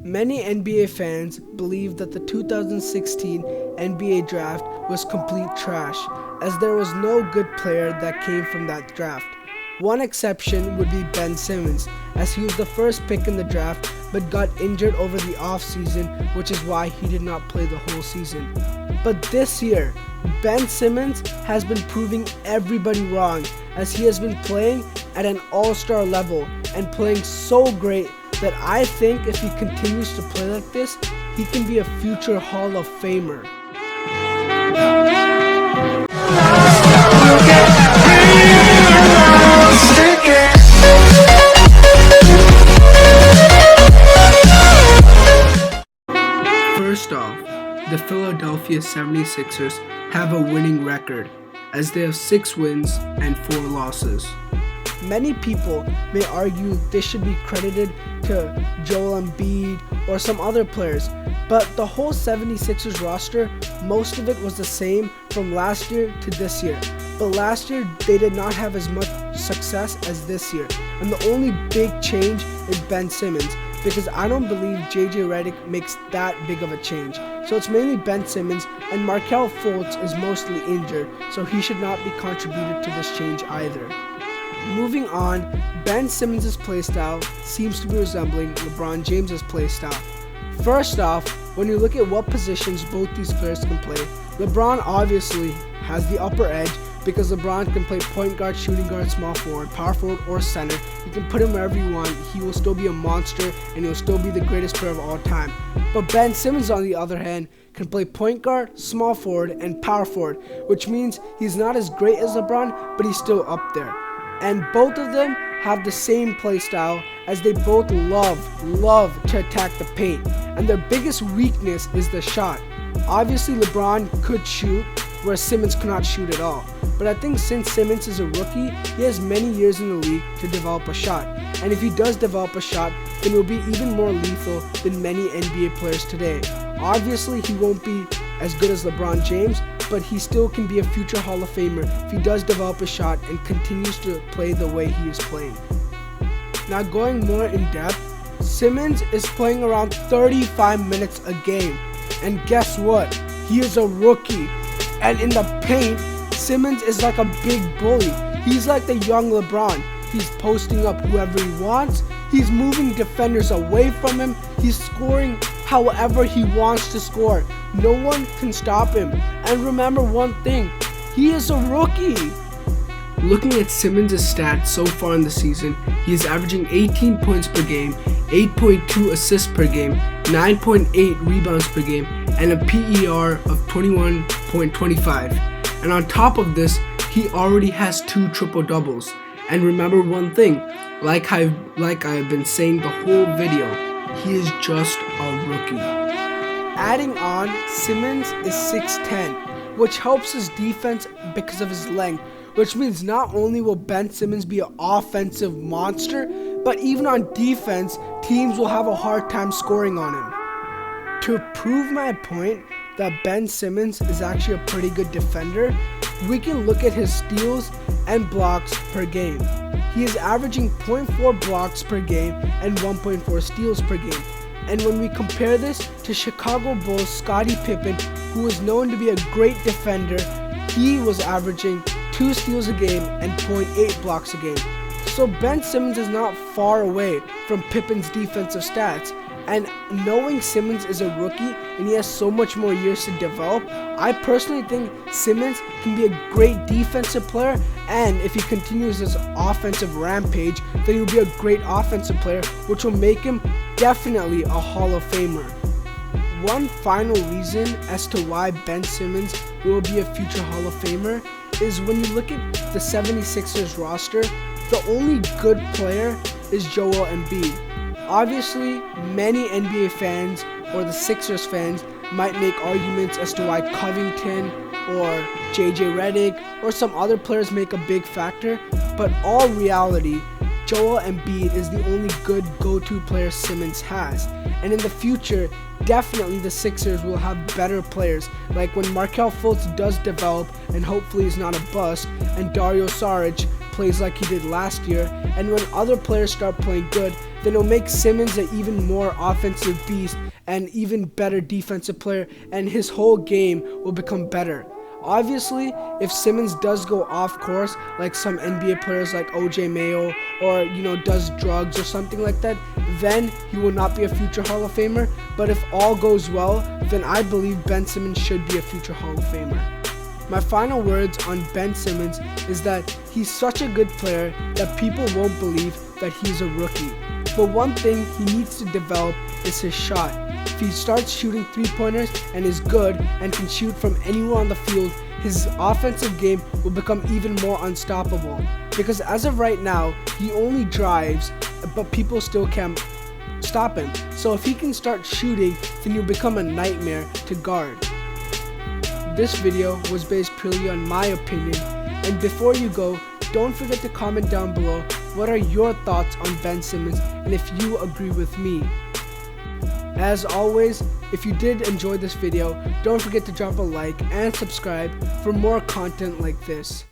Many NBA fans believe that the 2016 NBA draft was complete trash, as there was no good player that came from that draft. One exception would be Ben Simmons, as he was the first pick in the draft but got injured over the offseason, which is why he did not play the whole season. But this year, Ben Simmons has been proving everybody wrong, as he has been playing at an all-star level and playing so great that I think if he continues to play like this, he can be a future Hall of Famer. First off, the Philadelphia 76ers have a winning record, as they have 6 wins and 4 losses. Many people may argue this should be credited to Joel Embiid or some other players, but the whole 76ers roster, most of it was the same from last year to this year. But last year, they did not have as much success as this year, and the only big change is Ben Simmons, because I don't believe JJ Redick makes that big of a change. So it's mainly Ben Simmons, and Markelle Fultz is mostly injured, so he should not be contributed to this change either. Moving on, Ben Simmons' playstyle seems to be resembling LeBron James' playstyle. First off, when you look at what positions both these players can play, LeBron obviously has the upper edge because LeBron can play point guard, shooting guard, small forward, power forward, or center. You can put him wherever you want. He will still be a monster and he'll still be the greatest player of all time. But Ben Simmons, on the other hand, can play point guard, small forward, and power forward, which means he's not as great as LeBron, but he's still up there. And both of them have the same play style, as they both love to attack the paint, and their biggest weakness is the shot. Obviously LeBron could shoot, whereas Simmons cannot shoot at all. But I think since Simmons is a rookie, he has many years in the league to develop a shot. And if he does develop a shot, then it will be even more lethal than many NBA players today. Obviously he won't be as good as LeBron James, but he still can be a future Hall of Famer if he does develop a shot and continues to play the way he is playing. Now going more in depth, Simmons is playing around 35 minutes a game. And guess what? He is a rookie. And in the paint, Simmons is like a big bully. He's like the young LeBron. He's posting up whoever he wants. He's moving defenders away from him. He's scoring however he wants to score. No one can stop him. And remember one thing, he is a rookie. Looking at Simmons' stats so far in the season, he is averaging 18 points per game, 8.2 assists per game, 9.8 rebounds per game, and a PER of 21.25. And on top of this, he already has 2 triple-doubles. And remember one thing, like I've been saying the whole video, he is just a rookie. Adding on, Simmons is 6'10", which helps his defense because of his length, which means not only will Ben Simmons be an offensive monster, but even on defense, teams will have a hard time scoring on him. To prove my point that Ben Simmons is actually a pretty good defender, we can look at his steals and blocks per game. He is averaging 0.4 blocks per game and 1.4 steals per game. And when we compare this to Chicago Bulls' Scottie Pippen, who is known to be a great defender, he was averaging 2 steals a game and 0.8 blocks a game. So Ben Simmons is not far away from Pippen's defensive stats. And knowing Simmons is a rookie and he has so much more years to develop, I personally think Simmons can be a great defensive player, and if he continues his offensive rampage, then he'll be a great offensive player, which will make him definitely a Hall of Famer. One final reason as to why Ben Simmons will be a future Hall of Famer is when you look at the 76ers roster, the only good player is Joel Embiid. Obviously, many NBA fans or the Sixers fans might make arguments as to why Covington or JJ Redick or some other players make a big factor, but all reality, Joel Embiid is the only good go-to player Simmons has. And in the future, definitely the Sixers will have better players, like when Markelle Fultz does develop and hopefully is not a bust, and Dario Saric plays like he did last year, and when other players start playing good, then it'll make Simmons an even more offensive beast and even better defensive player, and his whole game will become better. Obviously, if Simmons does go off course, like some NBA players like OJ Mayo, or does drugs or something like that, then he will not be a future Hall of Famer. But if all goes well, then I believe Ben Simmons should be a future Hall of Famer. My final words on Ben Simmons is that he's such a good player that people won't believe that he's a rookie. But one thing he needs to develop is his shot. If he starts shooting three-pointers and is good and can shoot from anywhere on the field, his offensive game will become even more unstoppable. Because as of right now, he only drives, but people still can't stop him. So if he can start shooting, then he'll become a nightmare to guard. This video was based purely on my opinion, and before you go, don't forget to comment down below what are your thoughts on Ben Simmons and if you agree with me. As always, if you did enjoy this video, don't forget to drop a like and subscribe for more content like this.